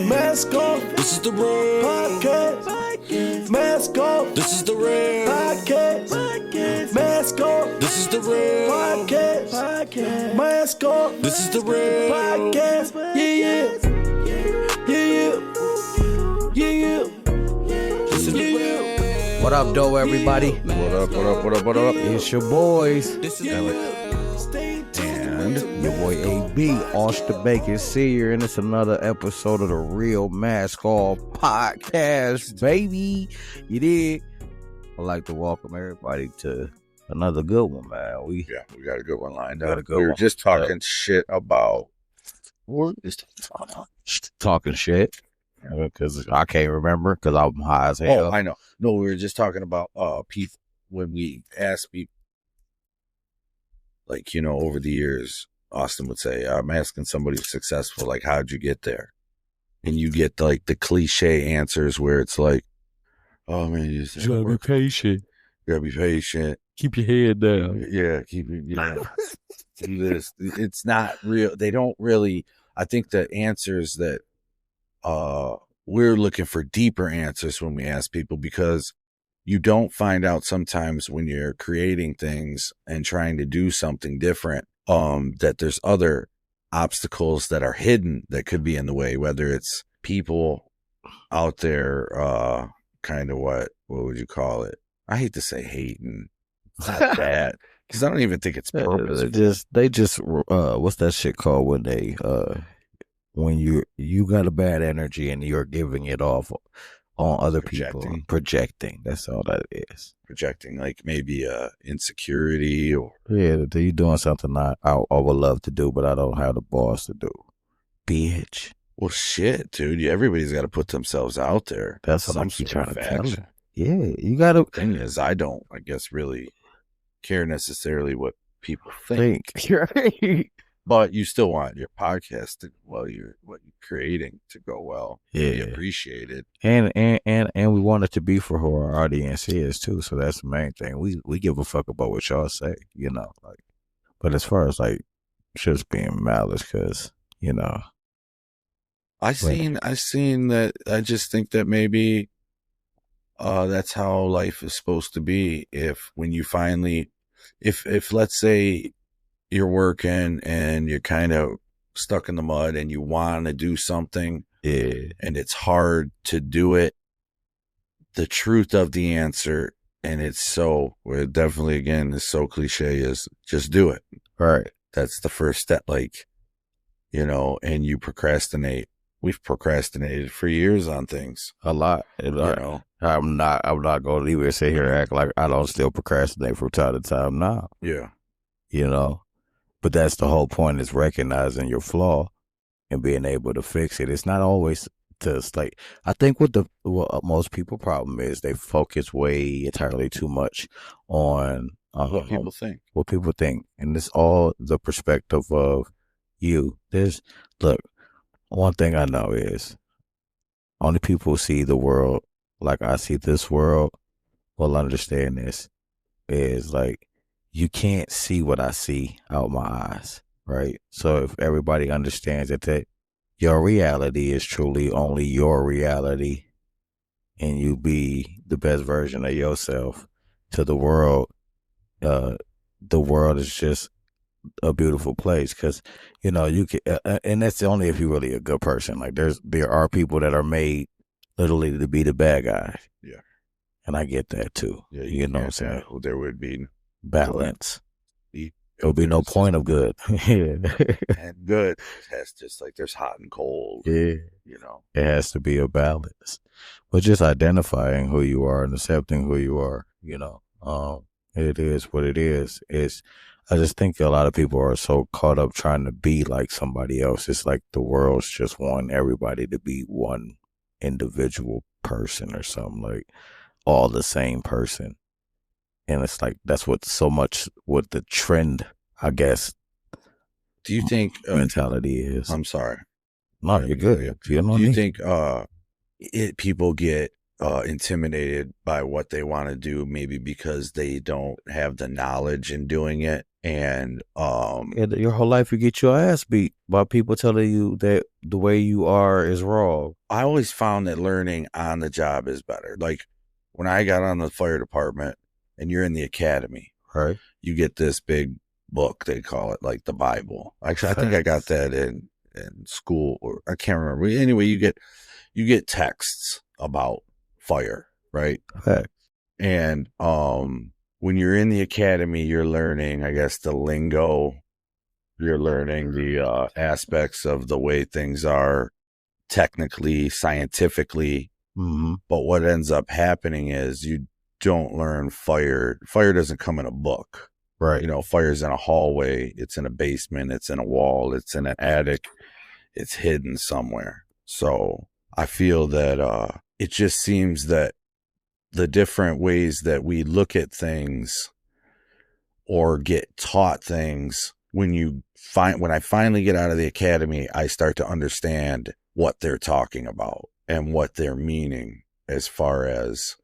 Mask off. This is the real Podcast. Mask off. This is the real Podcast. Mask off. This is the real Podcast. Mask off. This is the real Podcast. Yeah. This is the real. What up, though, everybody? What up? It's your boys. This is the real. And your boy AB, Austin Bacon Sr., and it's another episode of the Real Mask Off Podcast, baby. You did. I'd like to welcome everybody to another good one, man. We got a good one lined Got up. a good We were one. just talking shit about talking shit because I can't remember because I'm high as hell. Oh, I know. No, we were just talking about people when we ask people, like, you know, over the years, Austin would say, I'm asking somebody successful, like, how'd you get there? And you get like the cliche answers where it's like, oh man, you just gotta be patient. You gotta be patient. Keep your head down. Yeah, keep it, you know, do this. It's not real. They don't really, I think the answers that we're looking for deeper answers when we ask people, because you don't find out sometimes when you're creating things and trying to do something different, that there's other obstacles that are hidden that could be in the way, whether it's people out there, kind of what would you call it? I hate to say hating. It's not that, because I don't even think it's purposeful. They just what's that shit called when they when you got a bad energy and you're giving it off on other people. Projecting. That's all that is. Projecting, like maybe insecurity or Yeah, you doing something I would love to do, but I don't have the balls to do. Bitch. well, shit, dude. Everybody's got to put themselves out there. That's what I Some keep sort trying of to tell action. her. Yeah, you gotta Thing is, I don't, I guess, really care necessarily what people think, think. Right. but you still want your podcast to, what you're creating to go well, be Yeah. appreciated. And we want it to be for who our audience is too. So that's the main thing. We give a fuck about what y'all say, you know. Like, but as far as like just being malice, because you know, I seen that. I just think that maybe that's how life is supposed to be. If when you finally, if let's say you're working and you're kind of stuck in the mud and you want to do something, yeah, and it's hard to do it, the truth of the answer, and it's so, well, definitely again is so cliche, is just do it. right. That's the first step. Like, you know, and you procrastinate. We've procrastinated for years on things, A lot. you know. I'm not going to even sit here and act like I don't still procrastinate from time to time now, Yeah. you know. But that's the whole point, is recognizing your flaw and being able to fix it. It's not always just like, I think what most people problem is they focus way entirely too much on What people think. what people think. And it's all the perspective of you. Look, one thing I know is only people who see the world like I see this world will understand this, is like, you can't see what I see out my eyes, right? So if everybody understands that your reality is truly only your reality, and you be the best version of yourself to the world is just a beautiful place, because you know you can, and that's only if you're really a good person. Like there are people that are made literally to be the bad guys. Yeah. And I get that too. Yeah, you know what I'm saying? There would be Balance. There There'll be no point of good. Yeah. and good. It has just like there's hot and cold. Yeah. You know. It has to be a balance. But just identifying who you are and accepting who you are, you know, it is what it is. I just think a lot of people are so caught up trying to be like somebody else. It's like the world's just want everybody to be one individual person or something, like all the same person. And it's like, that's what so much what the trend, I guess, Do you think mentality is. I'm sorry. No, you're good. You know what Do I you mean? think people get intimidated by what they want to do, maybe because they don't have the knowledge in doing it, And And your whole life you get your ass beat by people telling you that the way you are is wrong. I always found that learning on the job is better. Like when I got on the fire department and you're in the academy, Right. you get this big book, they call it like the Bible. Actually, I think I got that in school, or I can't remember. Anyway, you get texts about fire, right? Fact. And when you're in the academy, you're learning, I guess, the lingo. You're learning the aspects of the way things are technically, scientifically. Mm-hmm. But what ends up happening is you don't learn fire. Fire doesn't come in a book. Right. You know, fire's in a hallway. It's in a basement. It's in a wall. It's in an attic. It's hidden somewhere. So I feel that it just seems that the different ways that we look at things or get taught things, when I finally get out of the academy, I start to understand what they're talking about and what they're meaning, as far as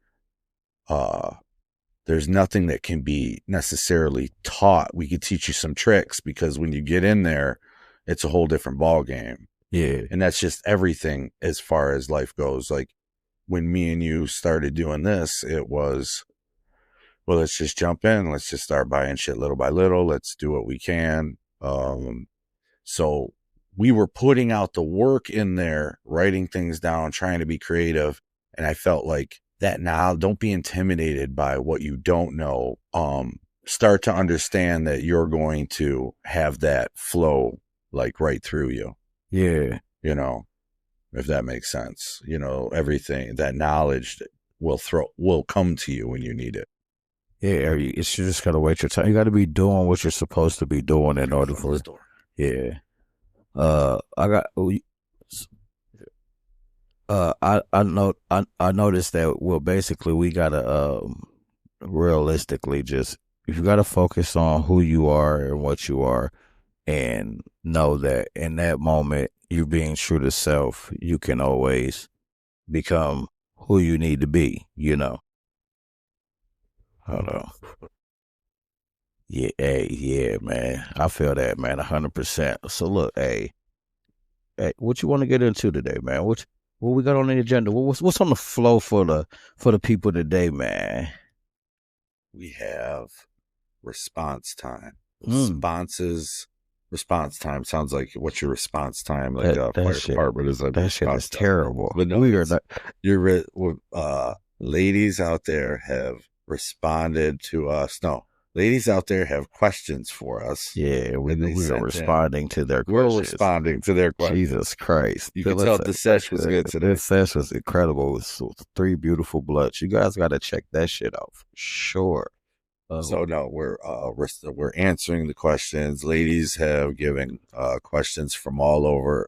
there's nothing that can be necessarily taught. We could teach you some tricks, because when you get in there, it's a whole different ball game. Yeah. And that's just everything as far as life goes. Like when me and you started doing this, it was, well, let's just jump in. Let's just start buying shit little by little. Let's do what we can. So we were putting out the work in there, writing things down, trying to be creative. And I felt like that now, don't be intimidated by what you don't know. Start to understand that you're going to have that flow like right through you. Yeah. You know, if that makes sense. You know, everything, that knowledge will come to you when you need it. Yeah. You just gotta wait your time. You gotta be doing what you're supposed to be doing in order for it. Yeah. I noticed that, well, basically we gotta realistically just, you gotta focus on who you are and what you are, and know that in that moment you're being true to self. You can always become who you need to be, you know. Hold on. Yeah, hey, yeah, man. I feel that, man, 100%. So look, hey, what you want to get into today, man? What we got on the agenda? What's on the flow for the people today, man? We have response time. Response time sounds like, what's your response time? Like fire department is like, that shit is terrible. But no, we are not. Ladies out there have responded to us. No, ladies out there have questions for us. Yeah, we are responding to their questions. We're responding to their questions. Jesus Christ. You can tell the sesh was good today. This sesh was incredible. It was 3 beautiful bloods. You guys got to check that shit out for sure. So no, we're answering the questions. Ladies have given questions from all over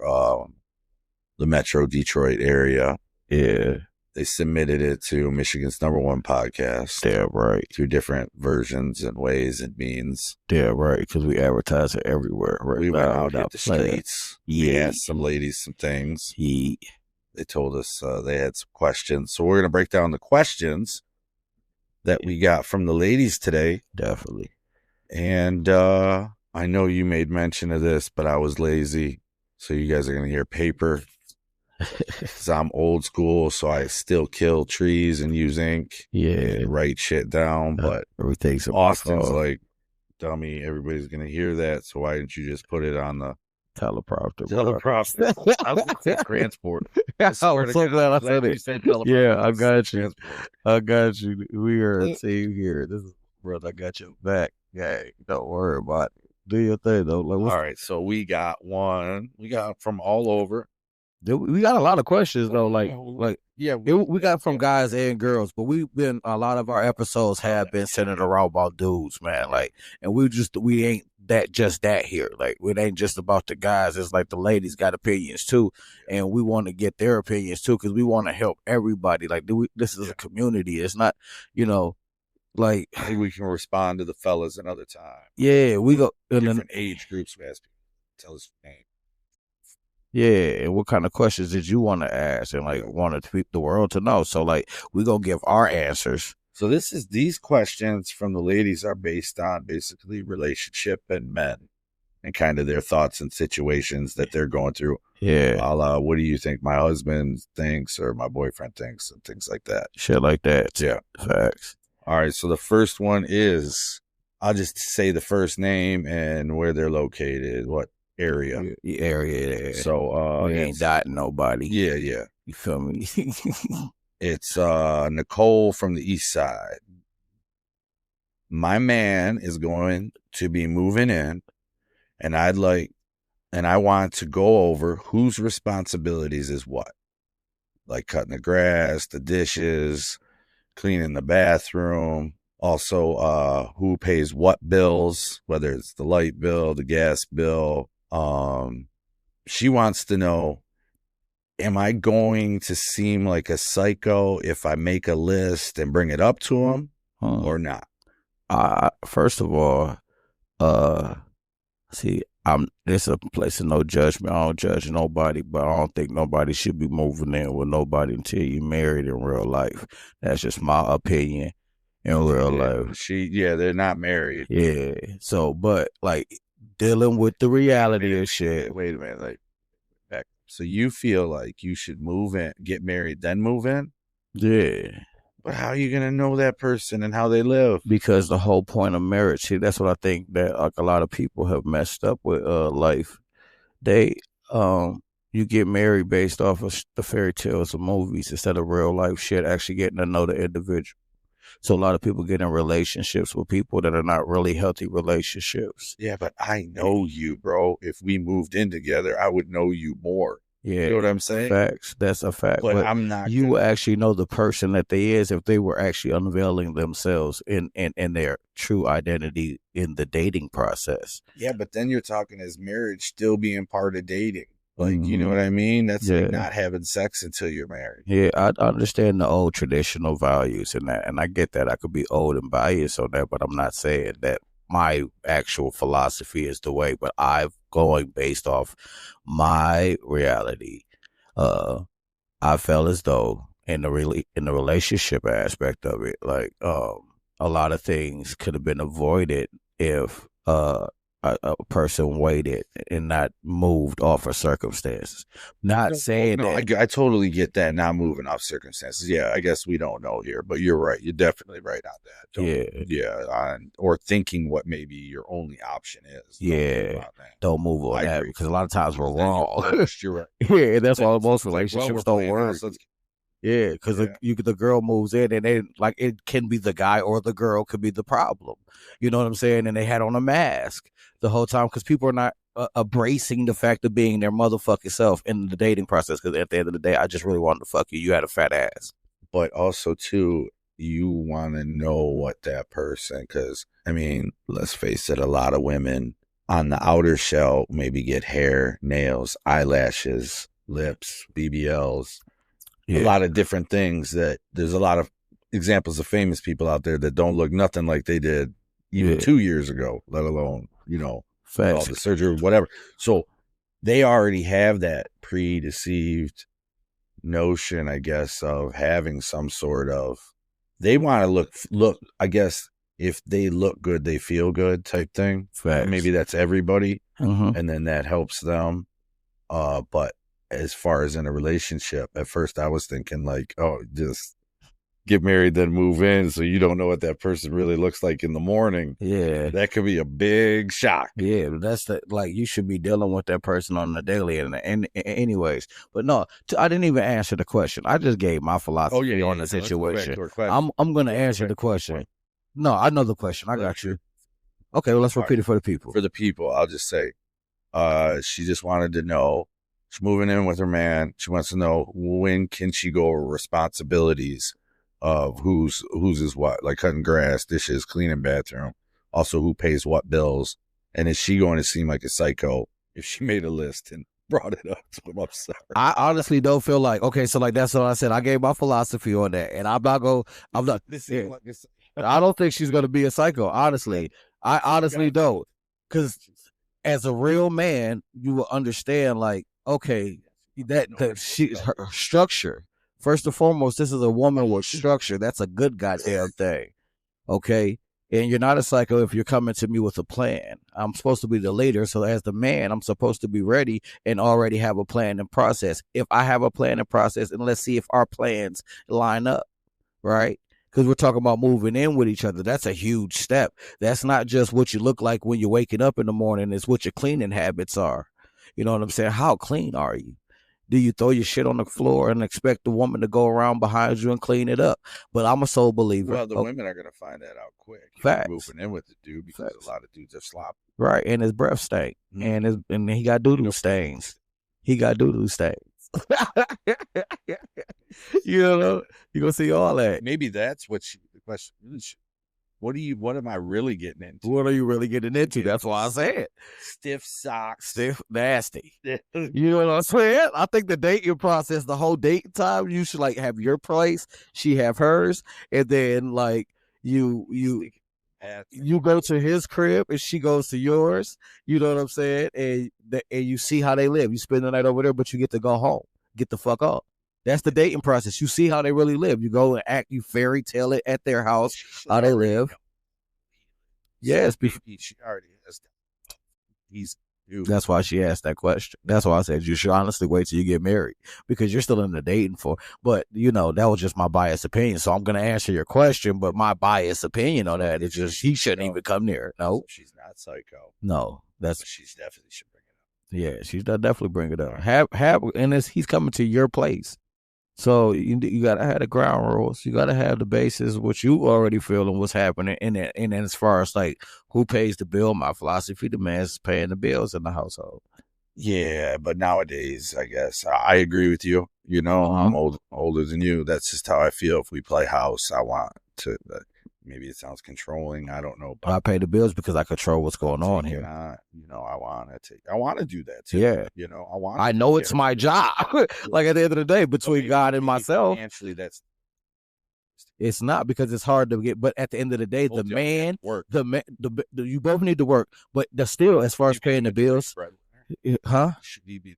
the Metro Detroit area. Yeah. They submitted it to Michigan's #1 podcast. Yeah, right. 2 different versions and ways and means. Yeah, right. Because we advertise it everywhere. Right. We went out at the streets. Yeah. We asked some ladies some things. Yeah. They told us they had some questions. So we're going to break down the questions that we got from the ladies today. Definitely. And I know you made mention of this, but I was lazy. So you guys are going to hear paper. Because I'm old school, so I still kill trees and use ink. Yeah. And write shit down. But everything's Austin's like, dummy, everybody's going to hear that. So why didn't you just put it on the teleprompter? I was going to say transport. I'm so glad I said it. Yeah, I got you. I got you. We are a team here. This is, brother, I got your back. Yeah, don't worry about it. Do your thing, though. Like, all right, so we got one. We got from all over. We got a lot of questions, though. We got from guys and girls, but a lot of our episodes have been centered around about dudes, man. Like, and we ain't that here. Like, it ain't just about the guys. It's like the ladies got opinions too, and we want to get their opinions too, because we want to help everybody. Like, this is a community. It's not, like, I think we can respond to the fellas another time. Yeah, we go different age groups. We ask people to tell us your name. Yeah, and what kind of questions did you want to ask and like want the world to know? So like, we gonna give our answers, So these questions from the ladies are based on basically relationship and men and kind of their thoughts and situations that they're going through. Yeah. A la, what do you think my husband thinks or my boyfriend thinks and things like that. Shit like that. Yeah. Facts. All right. So the first one is, I'll just say the first name and where they're located, what area. Area. So we ain't dotting nobody. Yeah, yeah. You feel me? It's Nicole from the east side. My man is going to be moving in, and I want to go over whose responsibilities is what. Like cutting the grass, the dishes, cleaning the bathroom. Also, who pays what bills, whether it's the light bill, the gas bill. She wants to know, am I going to seem like a psycho if I make a list and bring it up to him or not? First of all, see, it's a place of no judgment. I don't judge nobody, but I don't think nobody should be moving in with nobody until you're married in real life. That's just my opinion in real life. They're not married. Yeah. So, but like dealing with the reality of shit. Wait a minute, like back. So you feel like you should move in, get married, then move in? Yeah. But how are you going to know that person and how they live? Because the whole point of marriage, see, that's what I think that like a lot of people have messed up with life. They, you get married based off of the fairy tales of movies instead of real life shit, actually getting to know the individual. So a lot of people get in relationships with people that are not really healthy relationships. Yeah, but I know you, bro. If we moved in together, I would know you more. Yeah, you know what I'm saying? Facts. That's a fact. But I'm not. You will actually know the person that they is if they were actually unveiling themselves in their true identity in the dating process. Yeah, but then you're talking as marriage still being part of dating. Like, you know what I mean? That's like not having sex until you're married. Yeah, I understand the old traditional values and that, and I get that. I could be old and biased on that, but I'm not saying that my actual philosophy is the way, but I'm going based off my reality. I felt as though in the relationship aspect of it, like a lot of things could have been avoided if a person waited and not moved off of circumstances. Not saying that. I totally get that, not moving off circumstances. Yeah, I guess we don't know here, but you're right. You're definitely right on that. Or thinking what maybe your only option is. Don't move on that because a lot of times we're wrong. You're right. Yeah, that's why most relationships don't work. Yeah, because the girl moves in and they like it can be the guy or the girl could be the problem. You know what I'm saying? And they had on a mask the whole time because people are not embracing the fact of being their motherfucking self in the dating process. Because at the end of the day, I just really wanted to fuck you. You had a fat ass. But also, too, you want to know what that person, because, I mean, let's face it, a lot of women on the outer shell maybe get hair, nails, eyelashes, lips, BBLs. A lot of different things that there's a lot of examples of famous people out there that don't look nothing like they did even 2 years ago, let alone, all the surgery or whatever. So they already have that predeceived notion, I guess, of having some sort of, they want to look, I guess, if they look good, they feel good type thing. Facts. Maybe that's everybody. And then that helps them. But as far as in a relationship, at first I was thinking like, oh, just get married, then move in. So you don't know what that person really looks like in the morning. Yeah. That could be a big shock. Yeah. That's you should be dealing with that person on the daily and anyways. But no, I didn't even answer the question. I just gave my philosophy on the situation. I'm going to answer the question. No, I know the question. I got you. Okay. Well, let's repeat it for the people. For the people, I'll just say, she just wanted to know, she's moving in with her man. She wants to know when can she go over responsibilities of who's is what, like cutting grass, dishes, cleaning bathroom. Also, who pays what bills, and is she going to seem like a psycho if she made a list and brought it up to him? I'm sorry. I honestly don't feel like so like that's what I said. I gave my philosophy on that, and I'm not. I don't think she's gonna be a psycho. Honestly, I honestly don't, because as a real man, you will understand like. Okay, her structure First and foremost, this is a woman with structure. That's a good goddamn thing. Okay? And you're not a psycho if you're coming to me with a plan. I'm supposed to be the leader. So as the man, I'm supposed to be ready and already have a plan and process. If I have a plan and process, and let's see if our plans line up, right? Because we're talking about moving in with each other. That's a huge step. That's not just what you look like when you're waking up in the morning. It's what your cleaning habits are. You know what I'm saying? How clean are you? Do you throw your shit on the floor and expect the woman to go around behind you and clean it up? But I'm a soul believer. Well, the women are going to find that out quick. Facts. Moving in with the dude because Facts. a lot of dudes are sloppy. Right, and his breath stank, and he got doo-doo stains. He got doo-doo stains. You know, you gonna see all that. Maybe that's what the question is. What am I really getting into? What are you really getting into? That's why I said stiff socks. stiff, nasty. You know what I'm saying? I think the dating process, the whole dating time, you should like have your place, she have hers, and then like you go to his crib and she goes to yours. You know what I'm saying? And you see how they live. You spend the night over there, but you get to go home. Get the fuck off. That's the dating process. You see how they really live. You go and act, you fairy tale it at their house, how they live. Yes. She already has that. He's dude. That's why she asked that question. That's why I said you should honestly wait till you get married because you're still in the dating for. But, you know, that was just my biased opinion. So I'm going to answer your question. But my biased opinion on that is just he shouldn't even come near. No. So she's not psycho. No. That's She's definitely should bring it up. Yeah, she's definitely bring it up. And he's coming to your place. So you got to have the ground rules. You got to have the basis, what you already feel and what's happening. And then as far as like who pays the bill, my philosophy, the man's paying the bills in the household. Yeah, but nowadays, I guess I agree with you. You know, I'm older than you. That's just how I feel. If we play house, I want to. Maybe it sounds controlling. I don't know. But I pay the bills because I control what's going on here. You know, I want to do that too. Yeah. You know, I know it's my job. Like at the end of the day, between God and myself. Financially, it's not because it's hard to get. But at the end of the day, the man, you both need to work. But still, as far as paying the bills, huh? Should he be?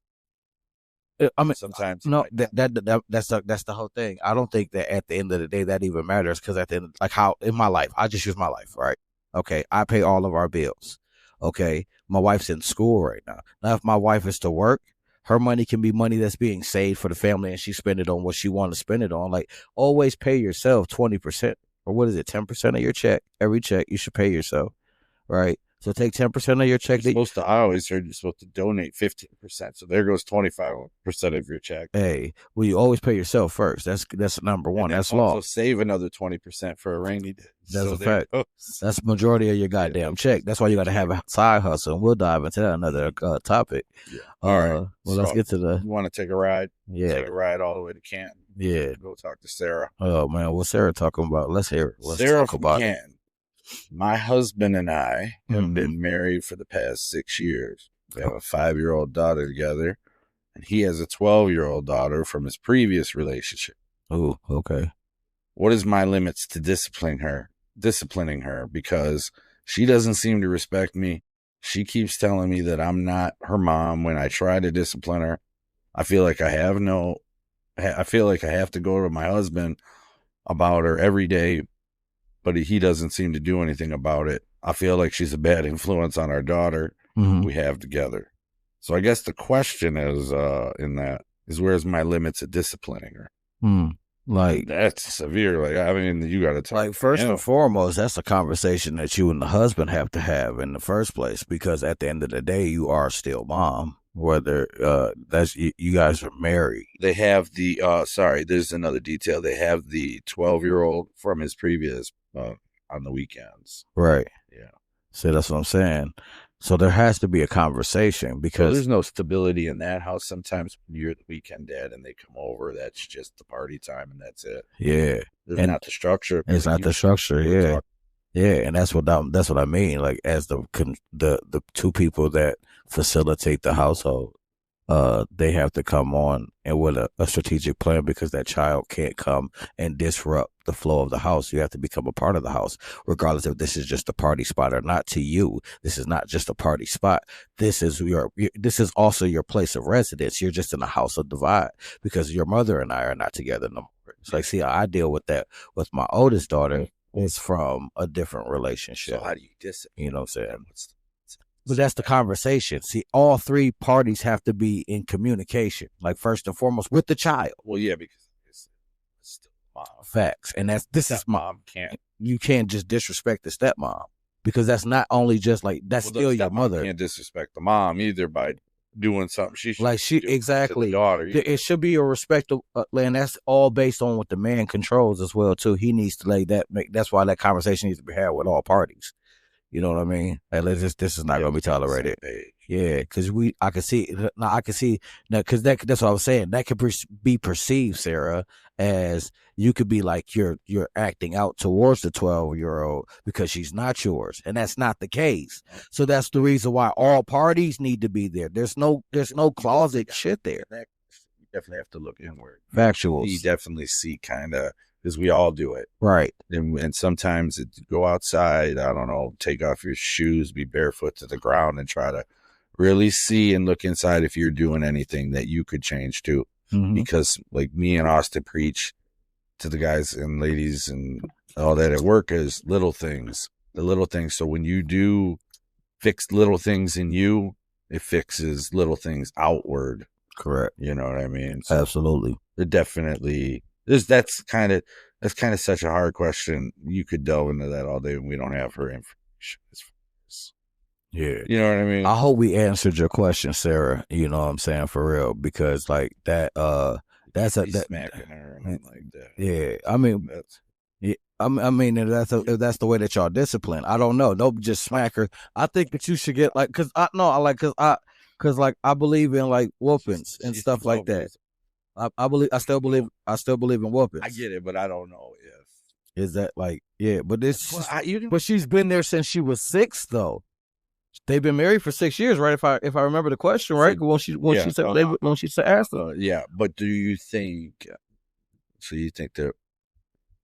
I mean, sometimes no. That's the whole thing. I don't think that at the end of the day that even matters because at the end, like how in my life, I just use my life, right? Okay, I pay all of our bills. Okay, my wife's in school right now. Now, if my wife is to work, her money can be money that's being saved for the family, and she spend it on what she want to spend it on. Like always, pay yourself 20% or what is it, 10% of your check. Every check you should pay yourself, right? So take 10% of your check. I always heard you're supposed to donate 15%. So there goes 25% of your check. Hey, well, you always pay yourself first. That's number one. That's law. So save another 20% for a rainy day. That's a fact. That's the majority of your goddamn check. That's why you got to have a side hustle. And we'll dive into that another topic. Yeah. All right. Well, let's get to the. You want to take a ride? Yeah. Take a ride all the way to Canton. Yeah. Go talk to Sarah. Oh man, what's Sarah talking about? Let's hear it. Let's Sarah talk about Canton. My husband and I have been married for the past 6 years. We have a 5-year-old daughter together, and he has a 12-year-old daughter from his previous relationship. Oh, okay. What is my limits to disciplining her? Because she doesn't seem to respect me. She keeps telling me that I'm not her mom when I try to discipline her. I feel like I have to go to my husband about her every day, but he doesn't seem to do anything about it. I feel like she's a bad influence on our daughter we have together. So I guess the question is, where's my limits at disciplining her? Like that's severe. Like, I mean, you got to talk. Like first and foremost, that's a conversation that you and the husband have to have in the first place, because at the end of the day, you are still mom. Whether you guys are married. They have the there's another detail. They have the 12-year-old from his previous on the weekends. Right. Yeah. So that's what I'm saying. So there has to be a conversation because there's no stability in that house. Sometimes when you're the weekend dad and they come over, that's just the party time and that's it. Yeah. There's not the structure. It's not the structure. Yeah. Yeah, and that's what I mean. Like as the two people that facilitate the household. they have to come on and with a strategic plan, because that child can't come and disrupt the flow of the house. You have to become a part of the house, regardless if this is just a party spot or not. To you, this is not just a party spot. This is this is also your place of residence. You're just in a house of divide, because your mother and I are not together no more. It's like, see, I deal with that with my oldest daughter. It's from a different relationship. So how do you discipline? You know what I'm saying? But that's the conversation. See, all three parties have to be in communication, like first and foremost with the child. Well, yeah, because it's still mom. Facts. And this is mom can't. You can't just disrespect the stepmom, because that's not only just like, that's still your mother. Can't disrespect the mom either by doing something she should like she do exactly to the daughter. It should be a respect of, and that's all based on what the man controls as well too. He needs to that's why that conversation needs to be had with all parties. You know what I mean? Like, this is not going to be tolerated. Yeah, because I can see now, because that's what I was saying. That could be perceived, Sarah, as you could be like you're acting out towards the 12-year-old because she's not yours, and that's not the case. So that's the reason why all parties need to be there. There's no closet shit there. You definitely have to look inward. Factuals. You definitely see kind of, because we all do it, right? And sometimes go outside. I don't know, take off your shoes, be barefoot to the ground, and try to really see and look inside if you're doing anything that you could change too. Mm-hmm. Because like me and Austin preach to the guys and ladies and all that at work is the little things. So when you do fix little things in you, it fixes little things outward. Correct. You know what I mean? So absolutely. It definitely that's kind of such a hard question. You could delve into that all day, and we don't have her information. Yeah. You know what I mean? I hope we answered your question, Sarah. You know what I'm saying? For real. Because like that, that's smacking her and like that. Yeah. I mean, I mean, if that's the way that y'all discipline. I don't know. Don't just smack her. I think that you should get like, cause I believe in like whoopings and stuff like that. I still believe in whoopings. I get it, but I don't know if is that like, yeah, but but she's been there since she was 6 though. They've been married for 6 years, right? If I remember the question, right? When she asked her. Yeah, but do you think? So you think that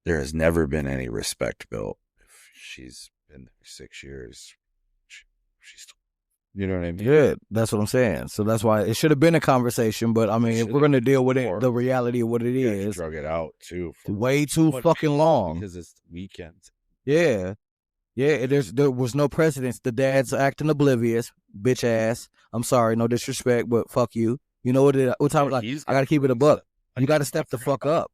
there has never been any respect built? If she's been there 6 years, she's still. You know what I mean? Yeah, that's what I'm saying. So that's why it should have been a conversation. But I mean, if we're gonna deal with it, the reality of what it is, drug it out too, way too fucking long because it's weekends. Yeah. Yeah, there was no precedence. The dad's acting oblivious, bitch ass. I'm sorry, no disrespect, but fuck you. You know what time? Like, I gotta keep it a buck. You gotta step the fuck up.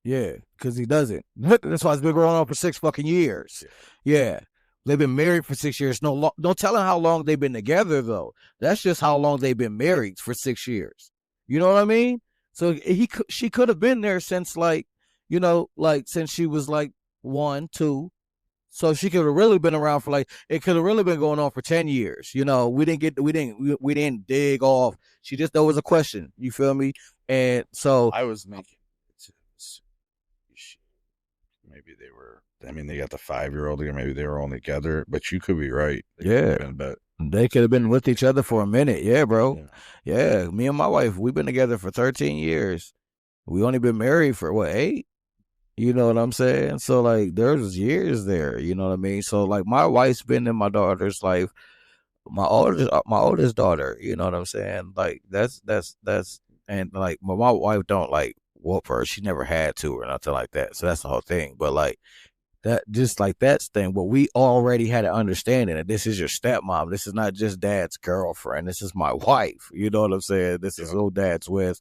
Yeah, because he doesn't. That's why it's been going on for 6 fucking years. Yeah. They've been married for 6 years. No, don't tell him how long they've been together though. That's just how long they've been married for 6 years. You know what I mean? So she could have been there since like, you know, like since she was like 1, 2. So she could have really been around for like, it could have really been going on for 10 years. You know, we didn't dig off. There was a question. You feel me? And so I was making maybe they were. I mean, they got the 5-year-old here. Maybe they were only together, but you could be right. They could have been with each other for a minute. Yeah, bro. Yeah. Me and my wife, we've been together for 13 years. We only been married for 8? You know what I'm saying? So like there's years there, you know what I mean? So like my wife's been in my daughter's life, my oldest daughter, you know what I'm saying? Like that's and like my wife don't like whoop her. She never had to or nothing like that. So that's the whole thing. But like that, just like that's thing. But we already had an understanding that this is your stepmom. This is not just dad's girlfriend. This is my wife. You know what I'm saying? This is who dad's with.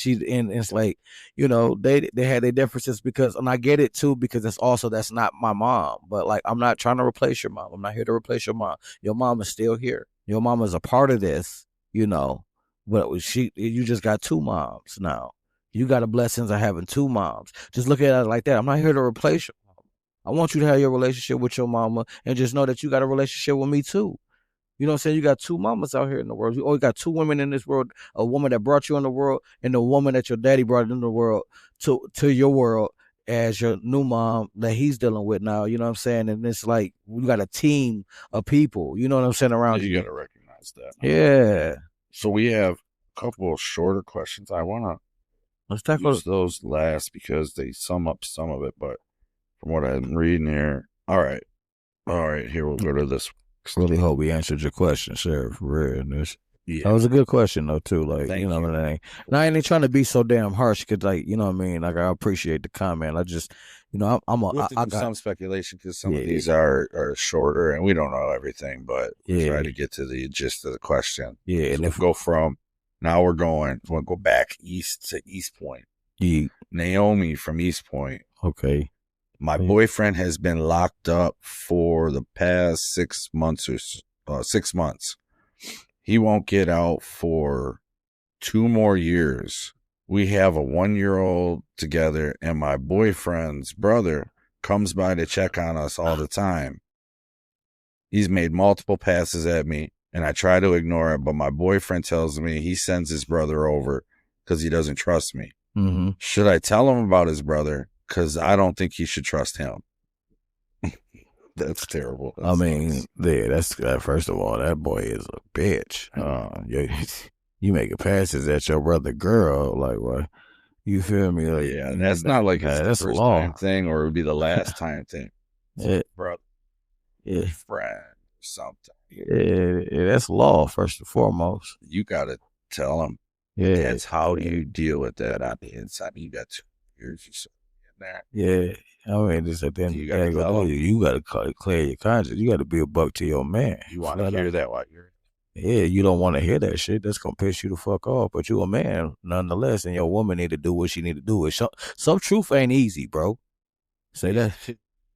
And it's like, you know, they had their differences and I get it too, because that's not my mom. But like, I'm not trying to replace your mom. I'm not here to replace your mom. Your mom is still here. Your mom is a part of this, you know, but you just got 2 moms now. You got the blessings of having 2 moms. Just look at it like that. I'm not here to replace you. I want you to have your relationship with your mama and just know that you got a relationship with me too. You know what I'm saying? You got 2 mamas out here in the world. You always got 2 women in this world, a woman that brought you in the world and the woman that your daddy brought in the world to your world. as your new mom that he's dealing with now. You know what I'm saying? And it's like we got a team of people. You know what I'm saying around You got to recognize that. Yeah. So we have a couple of shorter questions. I want Let's to tackle use those last because they sum up some of it. But from what I'm reading here, all right, here we'll go to this. Really hope we answered your question, Sheriff. For real. Yeah. That was a good question though too. Like, Thank you know you. what I mean? And I ain't trying to be so damn harsh because, like, you know what I mean? Like, I appreciate the comment. I just, you know, We'll have to do some speculation because some of these are shorter and we don't know everything, but try to get to the gist of the question. Yeah, so and if we'll go from now we'll go back east to East Point. Yeah. Naomi from East Point. Okay. My boyfriend has been locked up for the past 6 months or 6 months. He won't get out for 2 more years. We have a 1-year-old together, and my boyfriend's brother comes by to check on us all the time. He's made multiple passes at me, and I try to ignore it, but my boyfriend tells me he sends his brother over because he doesn't trust me. Mm-hmm. Should I tell him about his brother? Because I don't think he should trust him. That's terrible. I mean, that's first of all, that boy is a bitch. You making passes at your brother girl, like what? You feel me? Like, yeah, that's not like his that's first law time thing, or it would be the last time thing. Brother, friend, something. Yeah, that's law first and foremost. You gotta tell him. Yeah, that's how you deal with that on the inside. You got 2 years or so in there. Yeah. I mean, just at the end of the day, you got to clear your conscience. You got to be a buck to your man. You want to hear that while you're... Yeah, you don't want to hear that shit. That's going to piss you the fuck off. But you a man, nonetheless, and your woman need to do what she need to do. Some truth ain't easy, bro. Say that.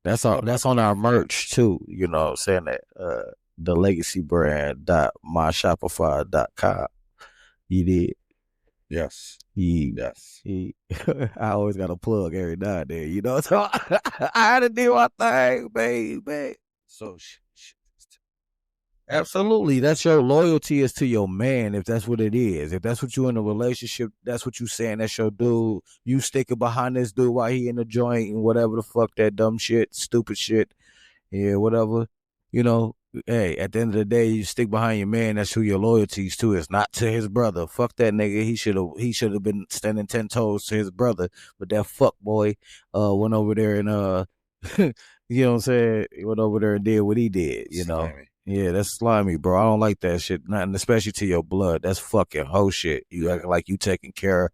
That's on our merch, too. You know what I'm saying? That the legacy brand .myshopify.com. You did. Yes. Yes. I always got a plug every now and then, you know. So I had to do my thing, baby. So, absolutely, that's your loyalty is to your man. If that's what it is, if that's what you in a relationship, that's what you saying. That's your dude. You sticking behind this dude while he in the joint and whatever the fuck that dumb shit, stupid shit, yeah, whatever. You know, hey, at the end of the day, you stick behind your man. That's who your loyalties to is, not to his brother. Fuck that nigga. He should have been standing 10 toes to his brother. But that fuck boy went over there and you know what I'm saying? He went over there and did what he did. You know, slimy. Yeah, that's slimy, bro. I don't like that shit. Nothing, especially to your blood. That's fucking hoe shit. You acting like you taking care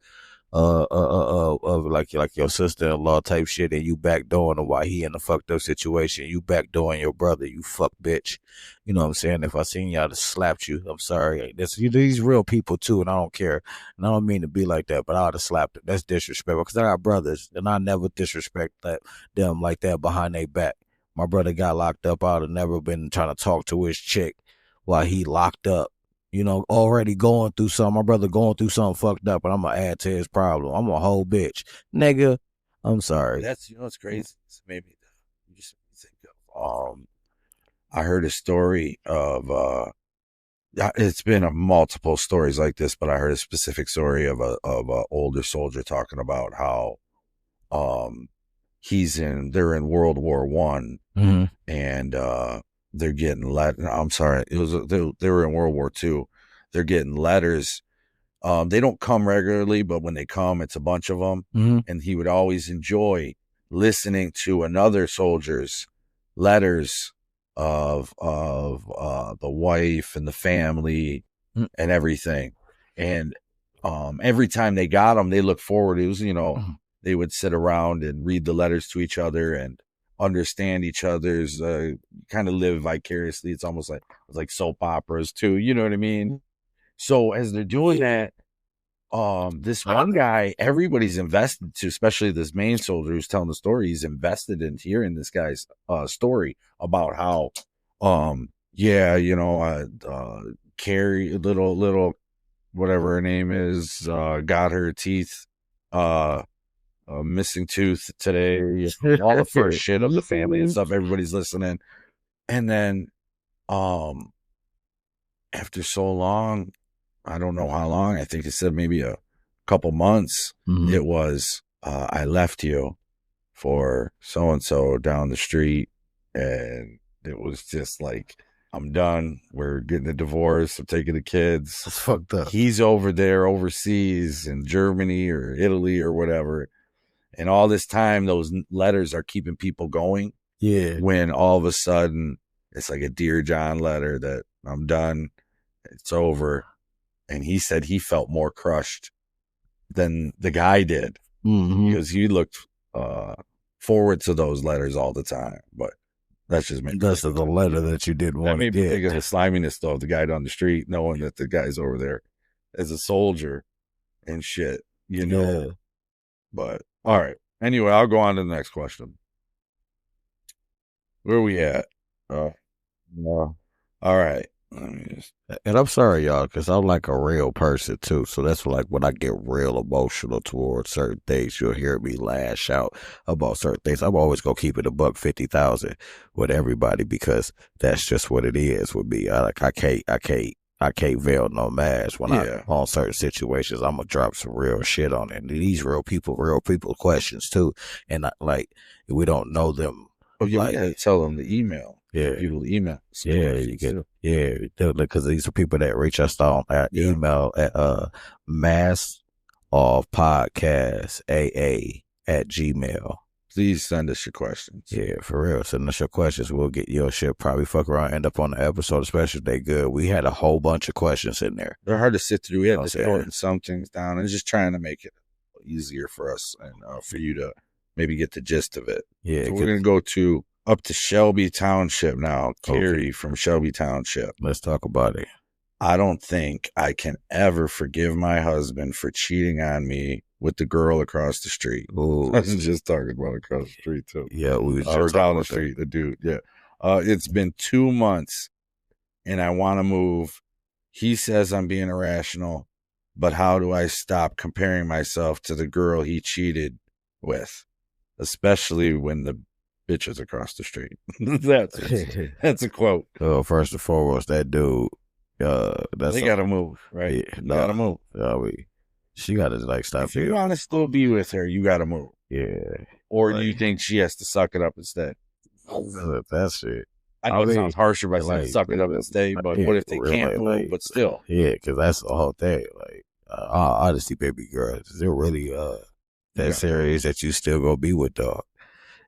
of like your sister-in-law type shit, and you backdooring him while he in a fucked up situation. You backdooring your brother, you fuck bitch. You know what I'm saying? If I seen y'all, to slapped you. I'm sorry. These real people too, and I don't care. And I don't mean to be like that, but I would have slapped them. That's disrespectful because I got brothers, and I never disrespect them like that behind their back. My brother got locked up. I would have never been trying to talk to his chick while he locked up. You know, already going through something. My brother going through something fucked up, and I'm going to add to his problem. I'm a whole bitch. Nigga, I'm sorry. That's, you know, it's crazy. Maybe you just think of, I heard a story of, it's been multiple stories like this, but I heard a specific story of a older soldier talking about how, they're in World War I, mm-hmm. and, they're getting I'm sorry. They were in World War II. They're getting letters. They don't come regularly, but when they come, it's a bunch of them. Mm-hmm. And he would always enjoy listening to another soldier's letters of the wife and the family and everything. And every time they got them, they look forward. It was, you know, they would sit around and read the letters to each other and understand each other's, kind of live vicariously. It's almost like soap operas too. You know what I mean? So as they're doing that, this one guy, everybody's invested to, especially this main soldier who's telling the story. He's invested in hearing this guy's story about how, Carrie, little, whatever her name is, got her teeth, missing tooth today, all the first shit of the family and stuff. Everybody's listening. And then, after so long, I don't know how long, I think it said maybe a couple months, it was, I left you for so and so down the street, and it was just like, I'm done. We're getting a divorce. I'm taking the kids. That's fucked up. He's over there overseas in Germany or Italy or whatever. And all this time, those letters are keeping people going. Yeah. When all of a sudden, it's like a Dear John letter that I'm done. It's over. And he said he felt more crushed than the guy did because he looked forward to those letters all the time. But that's just me. That's the letter that you didn't want to That made me get. think of the sliminess, though, of the guy down the street, knowing that the guy's over there as a soldier and shit, you know. Yeah. But, all right. Anyway, I'll go on to the next question. Where are we at? All right. Let me just... And I'm sorry, y'all, because I'm like a real person, too. So that's like when I get real emotional towards certain things, you'll hear me lash out about certain things. I'm always going to keep it $150,000 with everybody because that's just what it is with me. I can't veil no mask when I on certain situations. I'm gonna drop some real shit on it. And these real people questions too. And we don't know them. Oh, you gotta tell them the email. Yeah, people email. Yeah, you get. Yeah, because these are people that reach us on our email at maskoffpodcastaa@gmail. Please send us your questions. Yeah, for real. Send us your questions. We'll get your shit. Probably fuck around, end up on the episode, especially if they good. We had a whole bunch of questions in there. They're hard to sit through. We had to shorten some things down and just trying to make it easier for us and for you to maybe get the gist of it. Yeah, so we're going to go up to Shelby Township now. Carrie from Shelby Township. Let's talk about it. I don't think I can ever forgive my husband for cheating on me with the girl across the street. Ooh. I was just talking about across the street, too. Yeah, we was just or down the street, the dude. Yeah. It's been 2 months, and I want to move. He says I'm being irrational, but how do I stop comparing myself to the girl he cheated with, especially when the bitch is across the street? That's a quote. First and foremost, that dude, they gotta move, right? Yeah, they gotta move. She gotta stop. If you want to still be with her, you gotta move. Yeah. Or do you think she has to suck it up instead? That's it. I know it sounds harsher by saying suck it up and stay, but what if they can't move, but still? Yeah, because that's the whole thing. Honestly, baby girl, is it really that serious that you still gonna be with dog?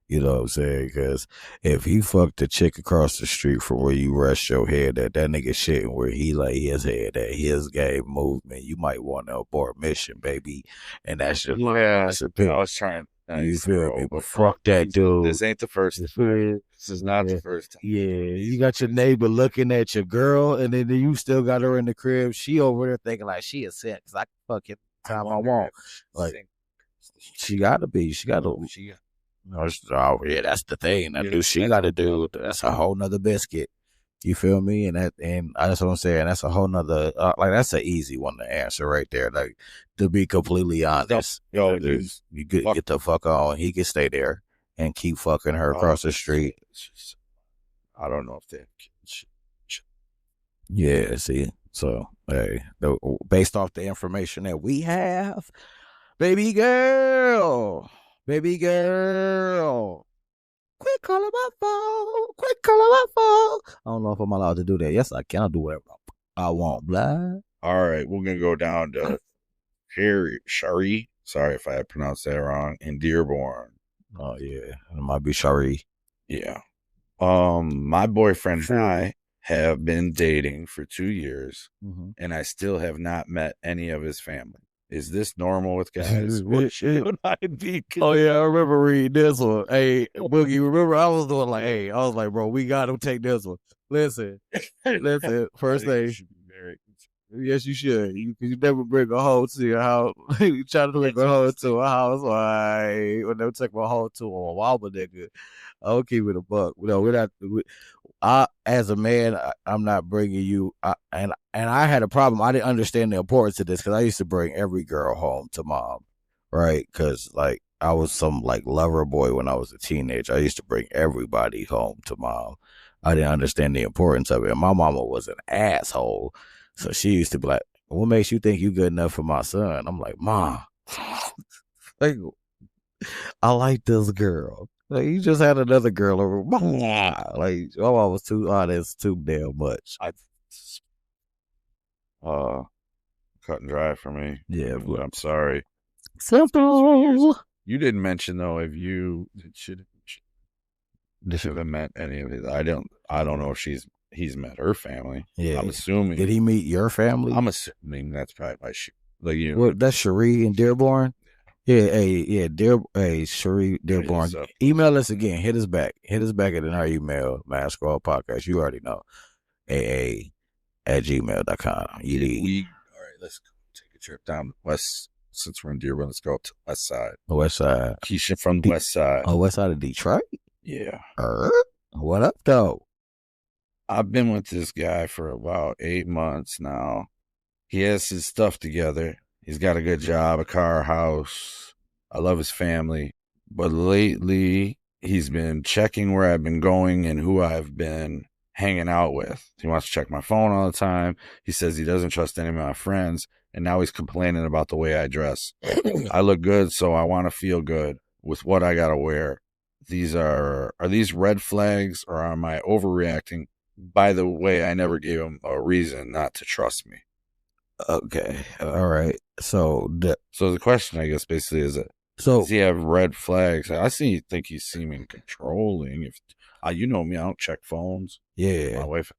You know what I'm saying? Because if he fucked the chick across the street from where you rest your head at, that nigga shitting where he lay his head at, his game movement, you might want to abort mission, baby. And that's just that's a bit. I was trying. You feel me? But fuck that dude. This ain't the first time. This is not the first time. Yeah, you got your neighbor looking at your girl, and then you still got her in the crib. She over there thinking like she is set because I can fuck it time I want. Like she gotta be. She gotta. Oh yeah, that's the thing. That dude, she got to do. That's a whole nother biscuit. You feel me? And that's what I'm saying. That's a whole nother. That's an easy one to answer right there. Like, to be completely honest, you get the fuck on. He can stay there and keep fucking her across the street. I don't know if that. Yeah. See. So hey, based off the information that we have, baby girl. Baby girl, quit calling my phone. Quit calling my phone. I don't know if I'm allowed to do that. Yes, I can. I'll do whatever I want, blah. All right, we're going to go down to Shari. Sorry if I pronounced that wrong. In Dearborn. Oh, yeah. It might be Shari. Yeah. My boyfriend and I have been dating for 2 years, and I still have not met any of his family. Is this normal with guys? Oh, yeah, I remember reading this one. Hey, Boogie, remember I was doing I was like, bro, we got to take this one. Listen, first thing. Yes, you should. You never bring a hoe to your house. You try to bring a hoe to a house. When they take my hoe to a wobble nigga, I'll keep it a buck. No, we're not. As a man, I'm not bringing you. And I had a problem. I didn't understand the importance of this because I used to bring every girl home to mom, right? Because I was some lover boy when I was a teenager. I used to bring everybody home to mom. I didn't understand the importance of it. And my mama was an asshole, so she used to be like, "What makes you think you good enough for my son?" I'm like, "Mom, I like this girl. Like, you just had another girl over. Like, oh, I was too that's too damn much. Cut and dry for me. Yeah, but I'm sorry. simple. You didn't mention though if you should have met any of his. I don't know if he's met her family. Yeah, I'm assuming. Did he meet your family? I'm assuming that's probably my like you. Well, that's Cherie and Dearborn. Cherie Dearborn. So, Email us again. Hit us back. Hit us back at our email, maskoffpodcast. You already know. aa@gmail.com. all right, let's go take a trip down west. Since we're in Dearborn, let's go to the west side. The west side. Keisha from the west side. Oh, west side of Detroit? Yeah. What up, though? I've been with this guy for about 8 months now. He has his stuff together. He's got a good job, a car, a house. I love his family. But lately, he's been checking where I've been going and who I've been hanging out with. He wants to check my phone all the time. He says he doesn't trust any of my friends. And now he's complaining about the way I dress. I look good, so I want to feel good with what I got to wear. Are these red flags, or am I overreacting? By the way, I never gave him a reason not to trust me. Okay. All right. So the question, I guess, basically is does he have red flags? Think he's seeming controlling. If you know me, I don't check phones. Yeah. My wife.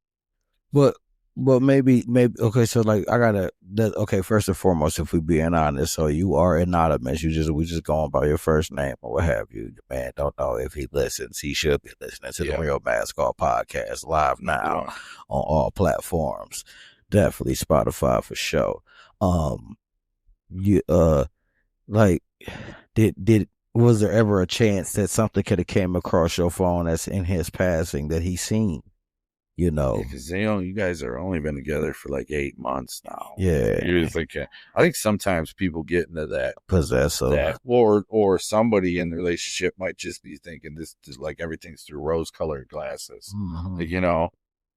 But maybe okay. So like okay. First and foremost, if we being honest, so you are anonymous. We just going by your first name or what have you. The man don't know if he listens. He should be listening to the Real Mask Off Podcast live now on all platforms. Definitely Spotify for sure. Was there ever a chance that something could have came across your phone that's in his passing that he seen? You know, because you guys are only been together for like 8 months now. Yeah, you're like, I think sometimes people get into that possessive, or somebody in the relationship might just be thinking this is like everything's through rose-colored glasses. Mm-hmm. Like,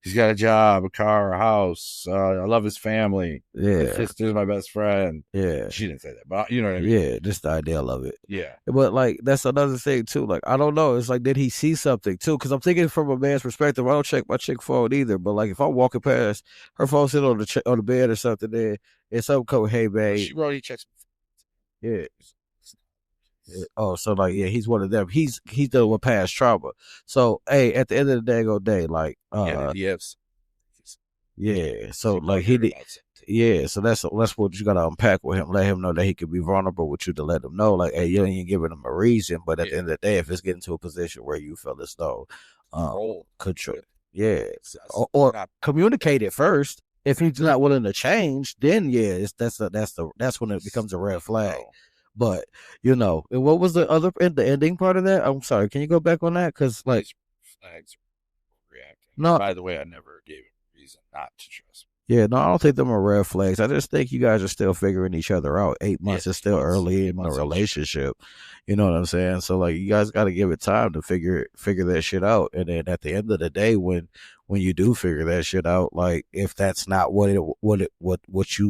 he's got a job, a car, a house. I love his family. Yeah, his sister's my best friend. Yeah, she didn't say that, but you know what I mean. Yeah, just the ideal of it. Yeah, but like that's another thing too. Like I don't know. It's like did he see something too? Because I'm thinking from a man's perspective. I don't check my chick phone either. But like if I'm walking past her phone sitting on the bed or something, then it's some code. Hey, babe. She already checks. Yeah. Oh, so like he's one of them. He's dealing with past trauma. So hey, at the end of the day, like yes. Yeah, so like he did, so that's what you gotta unpack with him. Let him know that he could be vulnerable with you to let him know, like, hey, you ain't giving him a reason, but at the end of the day, if it's getting to a position where you feel as though control, or communicate it first. If he's not willing to change, then that's when it becomes a red flag. But what was the ending part of that? I'm sorry, can you go back on that? Because like flags reacting. No, by the way, I never gave him reason not to trust me. Yeah, no, I don't think them are red flags. I just think you guys are still figuring each other out. 8 months is still early in the relationship. You know what I'm saying? So like you guys got to give it time to figure that shit out. And then at the end of the day, when you do figure that shit out, like if that's not what you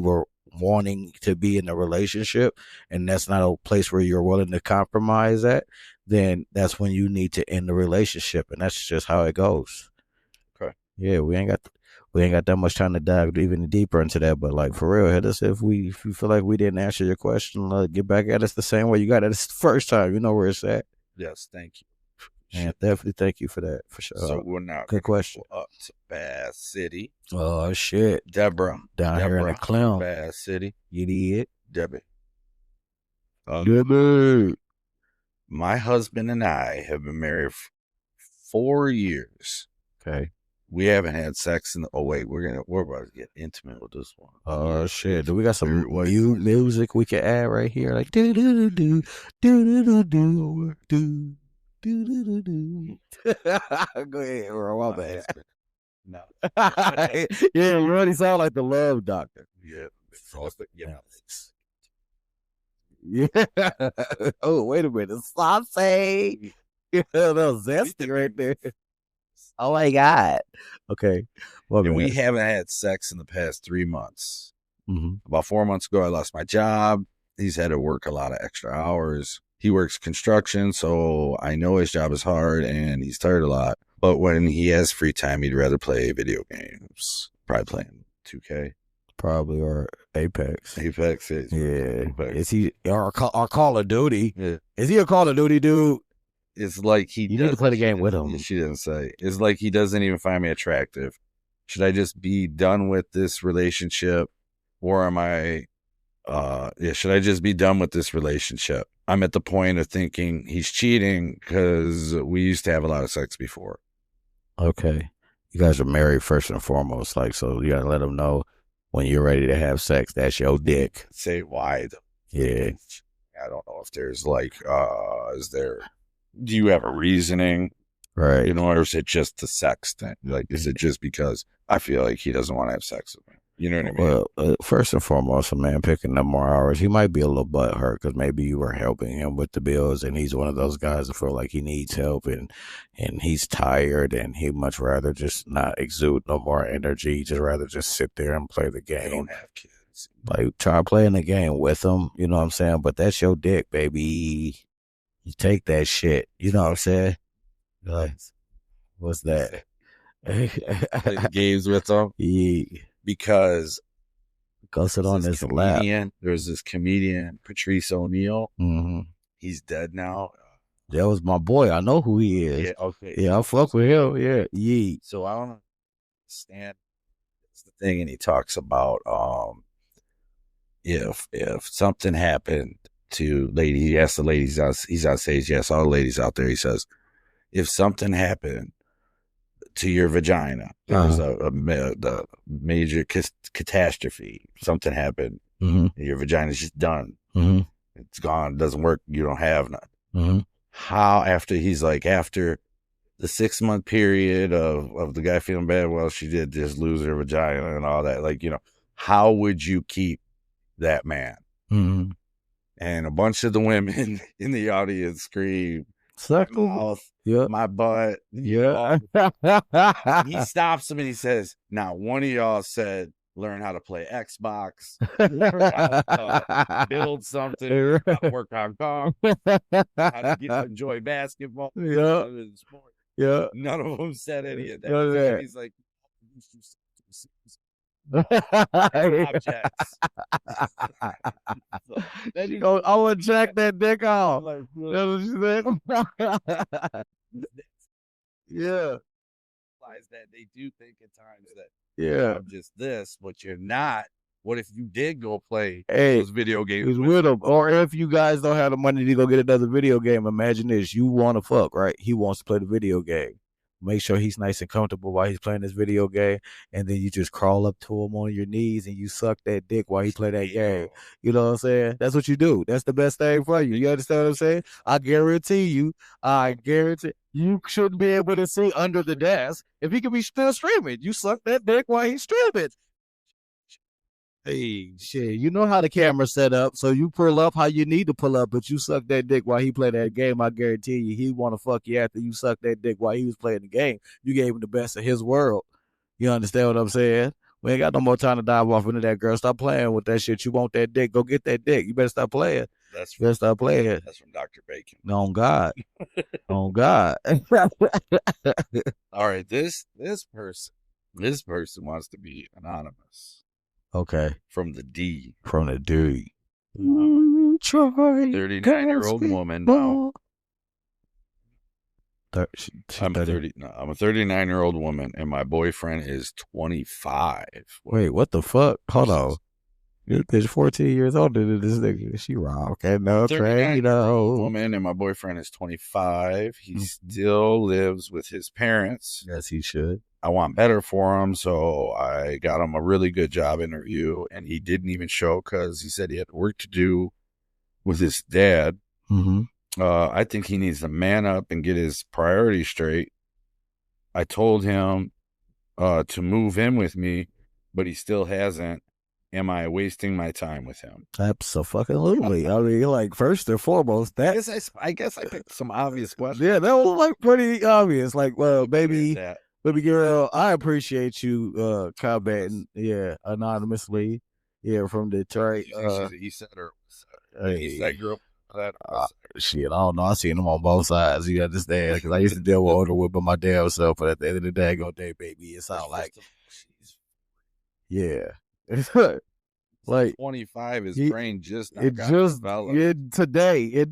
were wanting to be in a relationship, and that's not a place where you're willing to compromise at, then that's when you need to end the relationship, and that's just how it goes. Okay. Yeah, we ain't got that much time to dive even deeper into that, but like for real, hit us if you feel like we didn't answer your question. Get back at us the same way you got at us the first time. You know where it's at. Yes, thank you. And definitely thank you for that, for sure. So we're now good question. Up to Bass City. Oh shit, Deborah here in the Clem, Bass City. You did, Debbie. Debbie. My husband and I have been married for 4 years. Okay. We haven't had sex in we're about to get intimate with this one. Oh shit! Do we got some music we can add right here? Like do do do do do do do do do do. Go ahead, bro. My bad. No. Yeah, you really sound like the Love Doctor. Yeah. Yeah. Oh, wait a minute. Sausage. Yeah, that was zesty right there. Oh my God. Okay. Well, and we haven't had sex in the past 3 months. Mm-hmm. About 4 months ago, I lost my job. He's had to work a lot of extra hours. He works construction, so I know his job is hard and he's tired a lot. But when he has free time, he'd rather play video games. Probably playing 2K. Probably, or Apex. Apex is. Yeah. Apex. Is he, or Call of Duty? Yeah. Is he a Call of Duty dude? It's like he You need to play the game with him. She didn't say. It's like he doesn't even find me attractive. Should I just be done with this relationship? Or am I, should I just be done with this relationship? I'm at the point of thinking he's cheating because we used to have a lot of sex before. Okay. You guys are married first and foremost. Like, so you got to let him know when you're ready to have sex, that's your dick. Say why though? Yeah. I don't know if there's like, do you have a reasoning? Right. You know, or is it just the sex thing? Like, is it just because I feel like he doesn't want to have sex with me? You know what I mean? Well, first and foremost, a man picking up more hours, he might be a little butthurt because maybe you were helping him with the bills, and he's one of those guys that feel like he needs help, and he's tired, and he'd much rather just not exude no more energy. He'd just rather just sit there and play the I game. don't have kids. Like, try playing the game with him, you know what I'm saying? But that's your dick, baby. You take that shit, you know what I'm saying? Like, what's that? Play the games with them. Yeah. Because go sit on this lap. There's this comedian, Patrice O'Neal. Mm-hmm. He's dead now. That was my boy. I know who he is. Yeah, okay. Yeah, I fuck with him. Yeah, yeah. So I don't understand. That's the thing, and he talks about if something happened to lady, he asked the ladies out. He's on stage. Yes, all the ladies out there. He says, if something happened to your vagina, there's a major catastrophe. Something happened. Mm-hmm. Your vagina's just done. Mm-hmm. It's gone. Doesn't work. You don't have none. Mm-hmm. How after the 6-month period of the guy feeling bad, well, she did just lose her vagina and all that. Like, you know, how would you keep that man? Mm-hmm. And a bunch of the women in the audience scream, Suck mouth, yeah. my butt. Yeah. He stops him and he says, now one of y'all said, learn how to play Xbox, build something, how to work on Kong, how to enjoy basketball. Yeah. Yeah. None of them said any of that. None of that. He's like, objects. Then you go, I would jack that dick off. Like, that's what you said. Yeah. That they do think at times that I'm just this, but you're not. What if you did go play Hey, those video games with him? Or if you guys don't have the money to go get another video game, imagine this. You want to fuck, right? He wants to play the video game. Make sure he's nice and comfortable while he's playing this video game, and then you just crawl up to him on your knees and you suck that dick while he play that game. You know what I'm saying? That's what you do. That's the best thing for you. You understand what I'm saying? I guarantee you shouldn't be able to see under the desk if he can be still streaming. You suck that dick while he's streaming. Hey, shit, you know how the camera's set up, so you pull up how you need to pull up, but you suck that dick while he play that game. I guarantee you, he want to fuck you after you suck that dick while he was playing the game. You gave him the best of his world. You understand what I'm saying? We ain't got no more time to dive off into that, girl. Stop playing with that shit. You want that dick, go get that dick. You better stop playing. Stop playing. That's from Dr. Bacon. On God. On God. All right, this person wants to be anonymous. Okay. From the D. 39-year-old woman now. I'm a 39-year-old woman, and my boyfriend is 25. Wait, what the fuck? Hold on. There's 14 years older than this nigga. She wrong. Okay, no, woman, and my boyfriend is 25. He still lives with his parents. Yes, he should. I want better for him, so I got him a really good job interview, and he didn't even show because he said he had work to do with his dad. Mm-hmm. I think he needs to man up and get his priorities straight. I told him to move in with me, but he still hasn't. Am I wasting my time with him? Absolutely. I mean, like, first and foremost, that I guess I picked some obvious questions. Yeah, that was like pretty obvious. Like, well, baby girl, I appreciate you commenting, anonymously, from Detroit. He said her. He said girl. Shit, I don't know. I seen them on both sides. You understand? Because I used to deal with older women my damn self, but at the end of the day, baby, it sound like, yeah. Like 25, his brain just it just today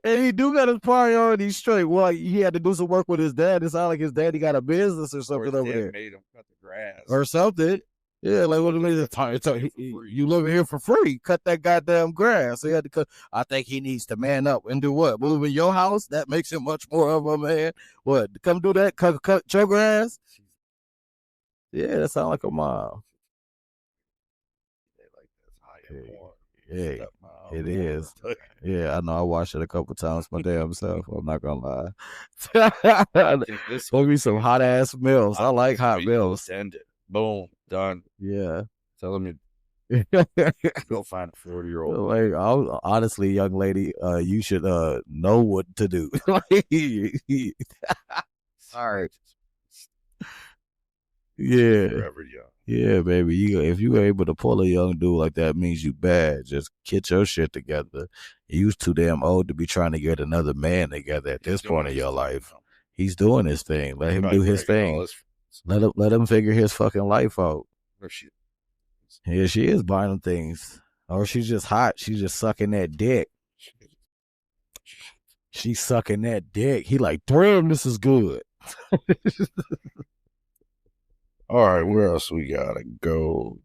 and he do got his priorities straight. Well, he had to do some work with his dad. It sounded like his daddy got a business or something over there, made him cut the grass or something. Yeah, like what you live here for free? Cut that goddamn grass. So he had to cut. I think he needs to man up and do what? Move in your house? That makes him much more of a man. What? Come do that? Cut your grass? Yeah, that sounds like a mom. Yeah, it is. Yeah, I know. I watched it a couple times my damn self. I'm not gonna lie. There's gonna be some hot ass meals. I like hot meals. Send it. Boom. Done. Yeah. Tell him go find a 40-year-old. Like, honestly, young lady, you should know what to do. All right. Yeah. Forever young. Yeah, baby. If you able to pull a young dude like that, means you bad. Just get your shit together. You too damn old to be trying to get another man together at this point in your life. He's doing his thing. Let him do his thing. Let him figure his fucking life out. Yeah, she is buying them things. Or she's just hot. She's just sucking that dick. She's sucking that dick. He like, damn, this is good. All right, where else we gotta go?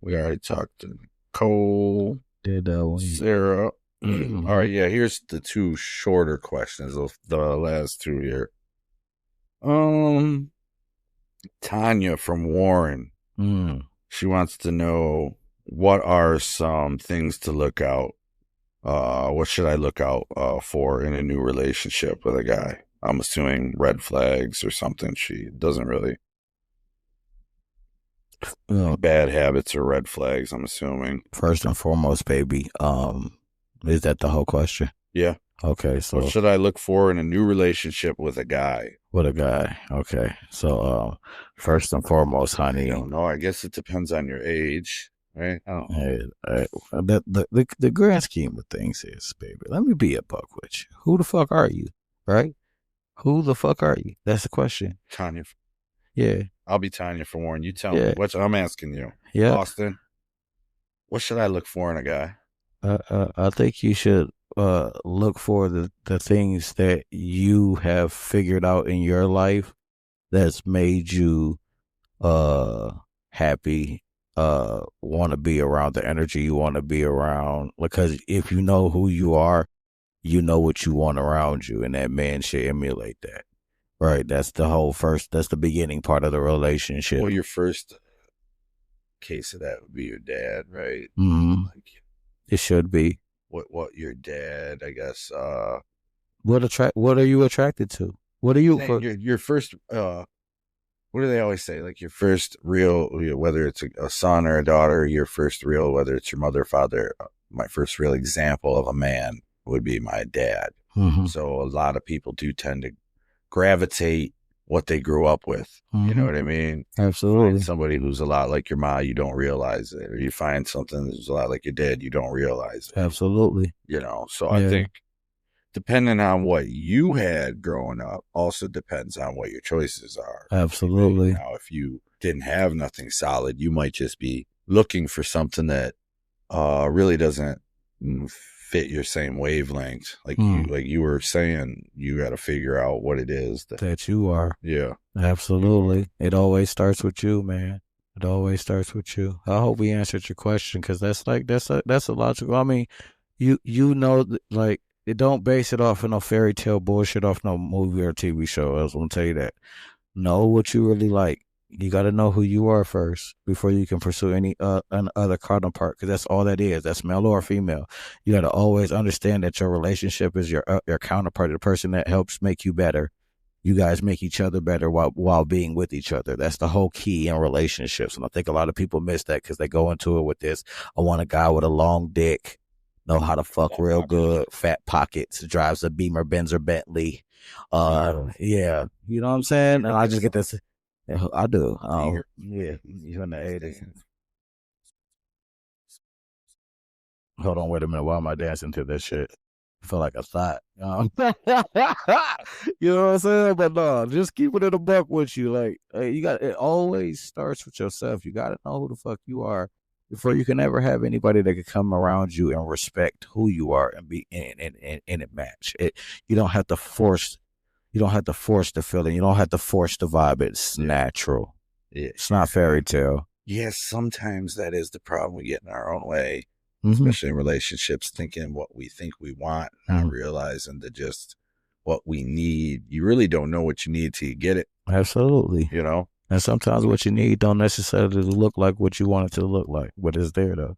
We already talked to Cole, Sarah. All right, yeah, here's the two shorter questions of the last two here. Tanya from Warren. She wants to know, what are some things to look out? What should I look out for in a new relationship with a guy? I'm assuming red flags or something. She doesn't really. Bad habits or red flags, I'm assuming. First and foremost, baby, is that the whole question? Yeah. Okay, so what should I look for in a new relationship with a guy? Okay. So first and foremost, honey. I don't know. I guess it depends on your age, right? The grand scheme of things is, baby, let me be a buck with you. Who the fuck are you? Right? Who the fuck are you? That's the question. Tanya. Yeah. I'll be Tanya for Warren. You tell me. What I'm asking you. Yeah. Austin, what should I look for in a guy? I think you should look for the things that you have figured out in your life that's made you happy, want to be around the energy you want to be around. Because if you know who you are, you know what you want around you, and that man should emulate that. Right, that's the beginning part of the relationship. Well, your first case of that would be your dad, right? Mm-hmm. It should be. What your dad, I guess. What are you attracted to? What are you your first? What do they always say? Like your first real, whether it's a son or a daughter, your first real, whether it's your mother, father. My first real example of a man would be my dad. Mm-hmm. So a lot of people do tend to gravitate what they grew up with. Mm-hmm. You know what I mean? Absolutely. Find somebody who's a lot like your mom, you don't realize it. Or you find something that's a lot like your dad, you don't realize it. Absolutely. You know, so I think depending on what you had growing up also depends on what your choices are. Absolutely. Now, if you didn't have nothing solid, you might just be looking for something that really doesn't fit your same wavelength. Like you were saying, you got to figure out what it is that you are. Yeah, absolutely. It always starts with you, man. It always starts with you. I hope we answered your question, because that's a logical. I mean, you know, like, it don't base it off of no fairy tale bullshit off no movie or TV show. I was gonna tell you that. Know what you really like. You got to know who you are first before you can pursue any other counterpart, because that's all that is. That's male or female. You got to always understand that your relationship is your counterpart, the person that helps make you better. You guys make each other better while being with each other. That's the whole key in relationships. And I think a lot of people miss that because they go into it with this: I want a guy with a long dick, know how to fuck real good, fat pockets, drives a Beamer, Benz, or Bentley. Yeah, you know what I'm saying? And I just get this. I do. Yeah, you're in the 80s. Hold on, wait a minute. Why am I dancing to this shit? I feel like a thought. You know what I'm saying? But no, just keep it in a buck with you. Like, you got it always starts with yourself. You got to know who the fuck you are before you can ever have anybody that can come around you and respect who you are and be in it match. You don't have to force. You don't have to force the feeling. You don't have to force the vibe. It's natural. Yeah. It's not fairy tale. Yes, sometimes that is the problem. We get in our own way, Mhm. especially in relationships, thinking what we think we want, not realizing that just what we need. You really don't know what you need till you get it, Absolutely. you know? And sometimes what you need don't necessarily look like what you want it to look like, but it's there though.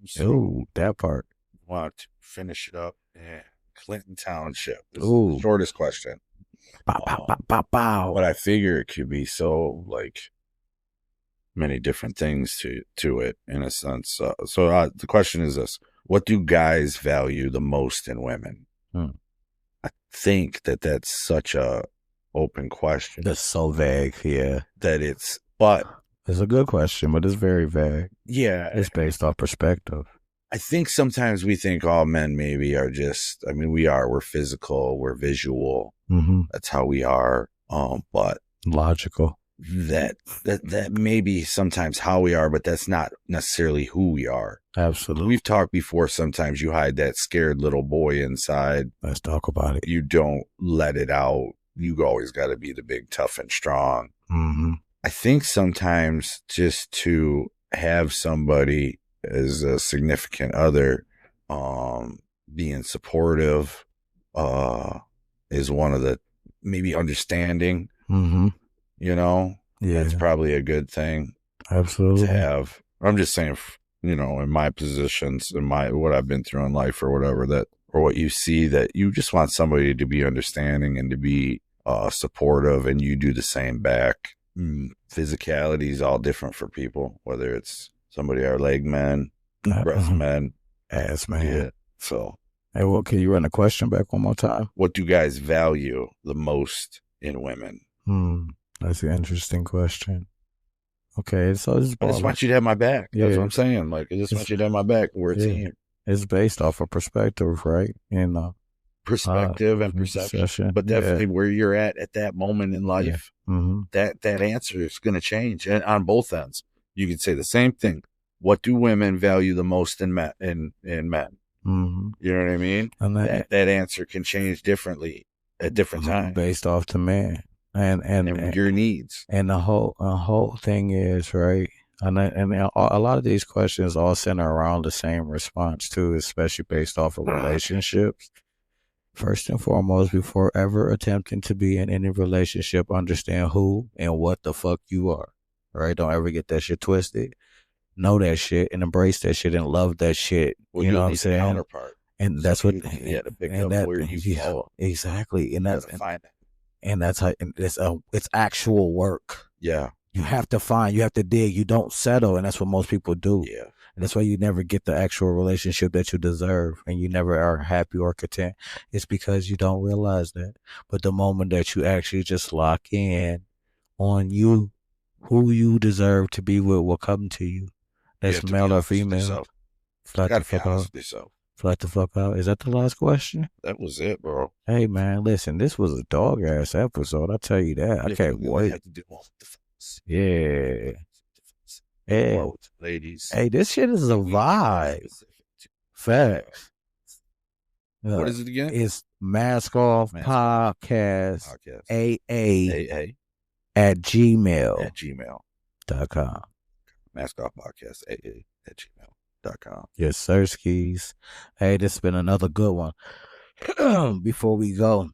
So Ooh, that part. want to finish it up. Yeah. Clinton Township. This is Ooh. the shortest question. Bow, bow, bow, bow, bow. But I figure it could be so like many different things to it in a sense. So the question is this: what do guys value the most in women? I think that's such a open question. That's so vague, yeah. That but it's a good question, but it's very vague. Yeah. It's based off perspective. I think sometimes we think all men maybe are just, I mean, we're physical, we're visual. Mm-hmm. That's how we are. But logical. That may be sometimes how we are, but that's not necessarily who we are. Absolutely. We've talked before. Sometimes you hide that scared little boy inside. Let's talk about it. You don't let it out. You always got to be the big, tough, and strong. Mm-hmm. I think sometimes just to have somebody as a significant other, being supportive, is one of the maybe understanding. Mm-hmm. You know, that's probably a good thing. Absolutely. To have. I'm just saying, you know, in my positions, in what I've been through in life or whatever, or what you see, that you just want somebody to be understanding and to be supportive, and you do the same back. Physicality is all different for people, whether it's somebody our leg men, breast men, ass man. Yeah. So, hey, well, can you run the question back one more time? What do guys value the most in women? That's an interesting question. Okay, so I just want you to have my back. Yeah. That's what I'm saying. Like, I just want you to have my back. We're a team. It's based off of perspective, right? And perspective and perception. But definitely where you're at that moment in life, that answer is going to change. And on both ends, you could say the same thing. What do women value the most in men? Mm-hmm. You know what I mean? And that answer can change differently at different times, based off the man. And your needs. And the whole thing is, right, and a lot of these questions all center around the same response too, especially based off of relationships. First and foremost, before ever attempting to be in any relationship, understand who and what the fuck you are, right? Don't ever get that shit twisted. Know that shit and embrace that shit and love that shit. Well, you know what I'm saying? Counterpart. And that's what to pick up where you fall. Exactly. And that's find that. And that's how it's actual work. Yeah. You have to dig. You don't settle. And that's what most people do. Yeah. And that's why you never get the actual relationship that you deserve. And you never are happy or content. It's because you don't realize that. But the moment that you actually just lock in on you, who you deserve to be with will come to you. That's male or female. Flat the fuck out. Flat the fuck out. Is that the last question? That was it, bro. Hey, man, listen, this was a dog-ass episode. I'll tell you that. I can't wait. Have to do all the defense. Yeah. Hey, ladies. Hey, this shit is a vibe. Facts. What is it again? It's Mask Off Podcast. AA. At gmail.com. Mask Off Podcast. AA at gmail.com. Yes, sir, skis. Hey, this has been another good one. Before we go,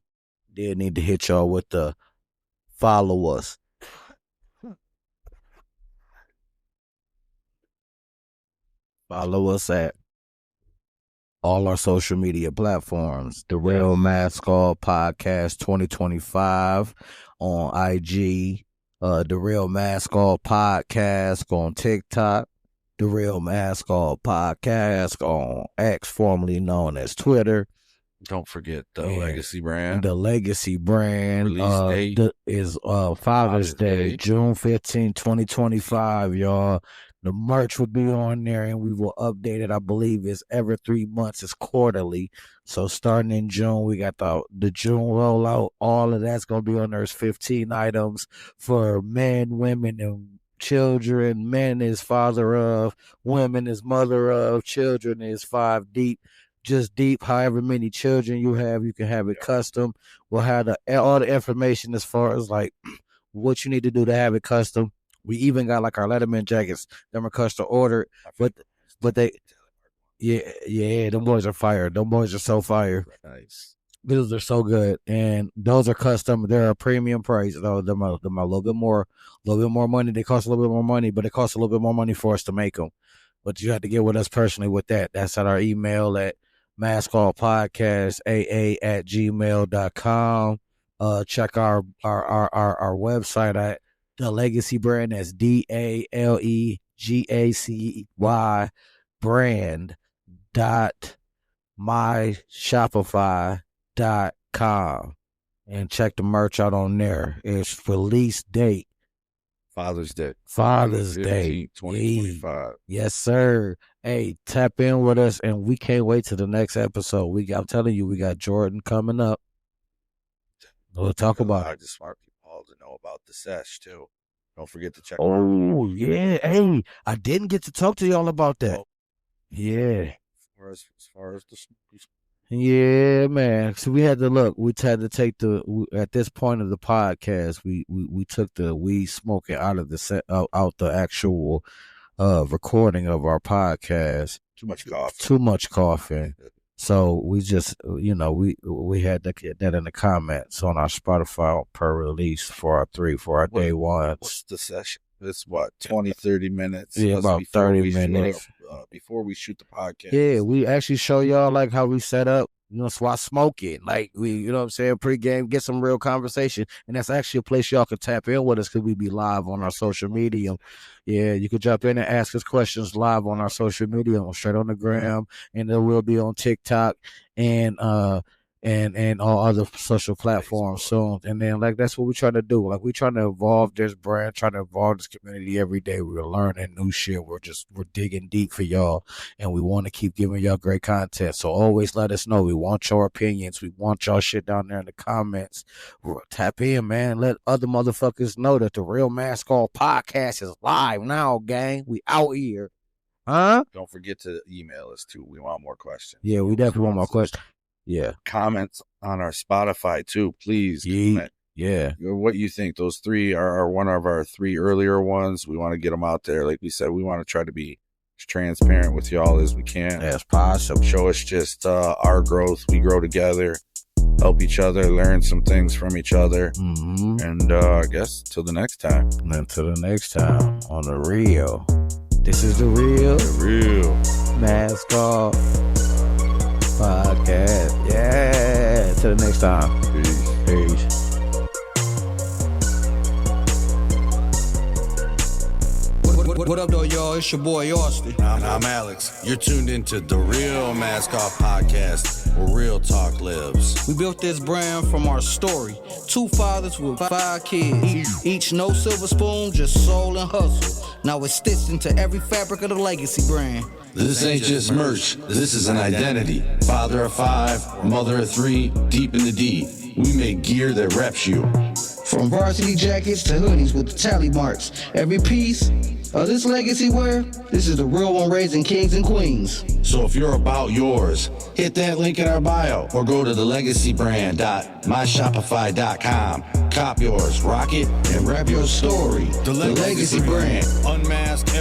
did need to hit y'all with the follow us. Follow us at all our social media platforms. The Real Mask Off Podcast 2025 on IG. The Real Mask Off Podcast on TikTok. The Real Mask Off Podcast on X, formerly known as Twitter. Don't forget the Legacy brand. The Legacy brand release date is Father's Day, June 15, 2025, y'all. The merch will be on there, and we will update it. I believe it's every 3 months. It's quarterly. So starting in June, we got the June rollout. All of that's going to be on there. It's 15 items for men, women, and children. Men is father of, women is mother of, children is 5 deep. Just deep, however many children you have, you can have it custom. We'll have all the information as far as like what you need to do to have it custom. We even got like our Letterman jackets. Them are custom ordered, but they, yeah, them boys are fire. Them boys are so fire. Nice. Those are so good, and those are custom. They're a premium price though. Them are a little bit more money. They cost a little bit more money, but it costs a little bit more money for us to make them. But you have to get with us personally with that. That's at our email at maskoffpodcastaa@gmail.com. Check our website at The Legacy Brand. That's DALEGACY brand.myshopify.com, and check the merch out on there. It's release date Father's Day. 2025. Yes, sir. Hey, tap in with us, and we can't wait to the next episode. I'm telling you, we got Jordan coming up. We'll talk about I just want people all to know about the sesh too. Don't forget to check. Oh, yeah. Hey, I didn't get to talk to y'all about that. Yeah. As far as the yeah, man. So we had to look. We had to take at this point of the podcast, we took the weed smoking out of the set, out the actual recording of our podcast. Too much coughing. So we just, we had to get that in the comments on our Spotify per release for our day ones. What's the session? It's what, 20, 30 minutes? Yeah, about 30 minutes. Before we shoot the podcast. Yeah, we actually show y'all like how we set up, so I smoke it. Like we, you know what I'm saying, pregame, get some real conversation. And that's actually a place y'all can tap in with us because we be live on our social media. Yeah, you could jump in and ask us questions live on our social media, straight on the gram, and then we'll be on TikTok and all other social platforms soon. And then like that's what we try to do. Like we trying to evolve this brand, trying to evolve this community every day. We're learning new shit. We're digging deep for y'all, and we want to keep giving y'all great content. So always let us know. We want your opinions. We want y'all shit down there in the comments. Tap in, man. Let other motherfuckers know that the Real Mask Off Podcast is live now, gang. We out here. Huh? Don't forget to email us too. We want more questions. Yeah, we definitely want more questions. Yeah. Comments on our Spotify too, please. Comment. Yeah. What you think? Those 3 are one of our 3 earlier ones. We want to get them out there. Like we said, we want to try to be as transparent with y'all as we can. As possible. Show us just our growth. We grow together, help each other, learn some things from each other. Mm-hmm. And I guess till the next time. Until the next time on The Real. This is The Real Mask Off Podcast. Yeah. Till the next time. Peace. What up, though, y'all? It's your boy Austin. I'm Alex. You're tuned into The Real Mask Off Podcast, where real talk lives. We built this brand from our story. 2 fathers with 5 kids. Each no silver spoon, just soul and hustle. Now it's stitched into every fabric of the legacy brand. This ain't just merch. This is an identity. Father of 5, mother of 3, deep in the D. We make gear that reps you. From varsity jackets to hoodies with the tally marks. Every piece of this legacy wear, this is the real one raising kings and queens. So if you're about yours, hit that link in our bio or go to thelegacybrand.myshopify.com. Cop yours, rock it, and rap your story. The Legacy Brand. Unmasked